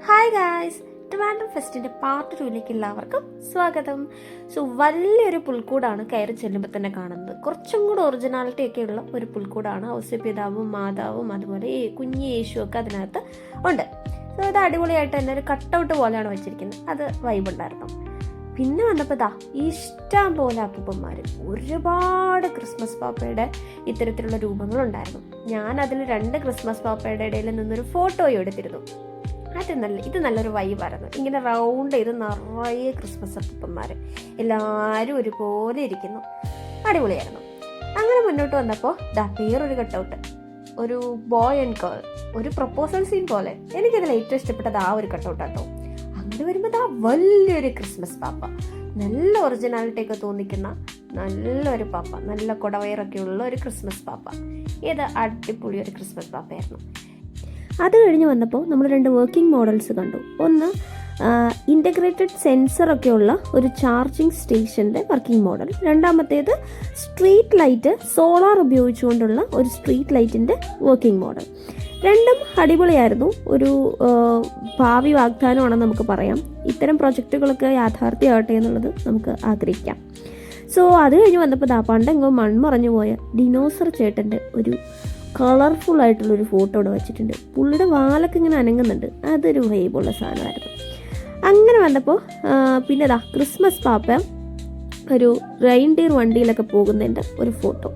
Hi guys, Trivandrum ഫെസ്റ്റിൻ്റെ part 2ലേക്ക് എല്ലാവർക്കും സ്വാഗതം. So വലിയൊരു പുൽക്കൂടാണ് കയറി ചെല്ലുമ്പോൾ തന്നെ കാണുന്നത്. കുറച്ചും കൂടെ ഒറിജിനാലിറ്റി ഒക്കെ ഉള്ള ഒരു പുൽക്കൂടാണ്. ഔസ്യപിതാവും മാതാവും അതുപോലെ കുഞ്ഞി യേശുവും ഒക്കെ അതിനകത്ത് ഉണ്ട്. സോ അത് അടിപൊളിയായിട്ട് തന്നെ ഒരു കട്ടൗട്ട് പോലെയാണ് വെച്ചിരിക്കുന്നത്. അത് വൈബ് ഉണ്ടായിരുന്നു. പിന്നെ വന്നപ്പോൾ ഇഷ്ടം പോലെ അപ്പൂപ്പന്മാർ, ഒരുപാട് ക്രിസ്മസ് പാപ്പയുടെ ഇത്തരത്തിലുള്ള രൂപങ്ങളുണ്ടായിരുന്നു. ഞാൻ അതിൽ 2 ക്രിസ്മസ് പാപ്പയുടെ ഇടയിൽ നിന്നൊരു ഫോട്ടോയും എടുത്തിരുന്നു. ഇത് നല്ലൊരു വൈബായിരുന്നു. ഇങ്ങനെ റൗണ്ട് ചെയ്ത് നിറയെ ക്രിസ്മസ് അപ്പൂപ്പന്മാർ എല്ലാവരും ഒരുപോലെ ഇരിക്കുന്നു. അടിപൊളിയായിരുന്നു. അങ്ങനെ മുന്നോട്ട് വന്നപ്പോൾ വേറൊരു കട്ടൗട്ട്, ഒരു ബോയ് ആൻഡ് ഗേൾ, ഒരു പ്രപ്പോസൽ സീൻ പോലെ. എനിക്കതിൽ ഏറ്റവും ഇഷ്ടപ്പെട്ടത് ആ ഒരു കട്ടൗട്ടാട്ടോ. അങ്ങനെ വരുമ്പോൾ വലിയൊരു ക്രിസ്മസ് പാപ്പ, നല്ല ഒറിജിനാലിറ്റി ഒക്കെ തോന്നിക്കുന്ന നല്ലൊരു പാപ്പ, നല്ല കുടവയറൊക്കെ ഉള്ള ഒരു ക്രിസ്മസ് പാപ്പ. ഇത് അടിപൊളി ഒരു ക്രിസ്മസ് പാപ്പയായിരുന്നു. അത് കഴിഞ്ഞ് വന്നപ്പോൾ നമ്മൾ 2 വർക്കിംഗ് മോഡൽസ് കണ്ടു. ഒന്ന് ഇൻ്റഗ്രേറ്റഡ് സെൻസറൊക്കെ ഉള്ള ഒരു ചാർജിങ് സ്റ്റേഷൻ്റെ വർക്കിംഗ് മോഡൽ. രണ്ടാമത്തേത് സ്ട്രീറ്റ് ലൈറ്റ്, സോളാർ ഉപയോഗിച്ചുകൊണ്ടുള്ള ഒരു സ്ട്രീറ്റ് ലൈറ്റിൻ്റെ വർക്കിംഗ് മോഡൽ. രണ്ടും അടിപൊളിയായിരുന്നു. ഒരു ഭാവി വാഗ്ദാനമാണെന്ന് നമുക്ക് പറയാം. ഇത്തരം പ്രൊജക്റ്റുകളൊക്കെ യാഥാർത്ഥ്യമാകട്ടെ എന്നുള്ളത് നമുക്ക് ആഗ്രഹിക്കാം. സോ അത് കഴിഞ്ഞ് വന്നപ്പോൾ പണ്ടെങ്ങോ മൺമറഞ്ഞു പോയ ഡിനോസർ ചേട്ടൻ്റെ ഒരു കളർഫുൾ ആയിട്ടുള്ളൊരു ഫോട്ടോ ഇവിടെ വെച്ചിട്ടുണ്ട്. പുള്ളിയുടെ വാലൊക്കെ ഇങ്ങനെ അനങ്ങുന്നുണ്ട്. അതൊരു വൈബുള്ള സാധനമായിരുന്നു. അങ്ങനെ വന്നപ്പോൾ പിന്നെ ക്രിസ്മസ് പാപ്പ ഒരു റെയിൻഡിയർ വണ്ടിയിലൊക്കെ പോകുന്നതിൻ്റെ ഒരു ഫോട്ടോ,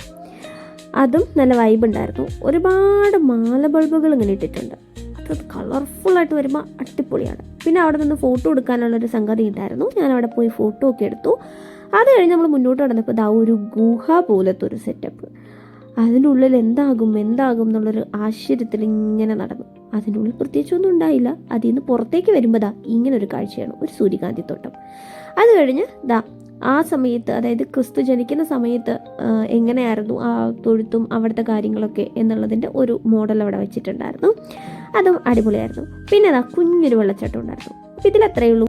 അതും നല്ല വൈബ് ഉണ്ടായിരുന്നു. ഒരുപാട് മാല ബൾബുകൾ ഇങ്ങനെ ഇട്ടിട്ടുണ്ട്. അത് കളർഫുള്ളായിട്ട് വരുമ്പോൾ അടിപൊളിയാണ്. പിന്നെ അവിടെ നിന്ന് ഫോട്ടോ എടുക്കാനുള്ളൊരു സംഗതി ഉണ്ടായിരുന്നു. ഞാൻ അവിടെ പോയി ഫോട്ടോ ഒക്കെ എടുത്തു. അത് കഴിഞ്ഞ് നമ്മൾ മുന്നോട്ട് നടന്നപ്പോൾ ഒരു ഗുഹ പോലത്തെ ഒരു സെറ്റപ്പ്. അതിൻ്റെ ഉള്ളിൽ എന്താകും എന്നുള്ളൊരു ആശ്ചര്യത്തിൽ ഇങ്ങനെ നടന്നു. അതിൻ്റെ ഉള്ളിൽ പ്രത്യേകിച്ചൊന്നും ഉണ്ടായില്ല. അതിൽ നിന്ന് പുറത്തേക്ക് വരുമ്പോൾ ഇങ്ങനൊരു കാഴ്ചയാണ്, ഒരു സൂര്യകാന്തി തോട്ടം. അത് കഴിഞ്ഞ് ആ സമയത്ത്, അതായത് ക്രിസ്തു ജനിക്കുന്ന സമയത്ത് എങ്ങനെയായിരുന്നു ആ തൊഴുത്തും അവിടുത്തെ കാര്യങ്ങളൊക്കെ എന്നുള്ളതിൻ്റെ ഒരു മോഡൽ അവിടെ വെച്ചിട്ടുണ്ടായിരുന്നു. അതും അടിപൊളിയായിരുന്നു. പിന്നെ കുഞ്ഞൊരു വെള്ളച്ചാട്ടം ഉണ്ടായിരുന്നു. അപ്പോൾ ഇതിലത്രയേ ഉള്ളൂ.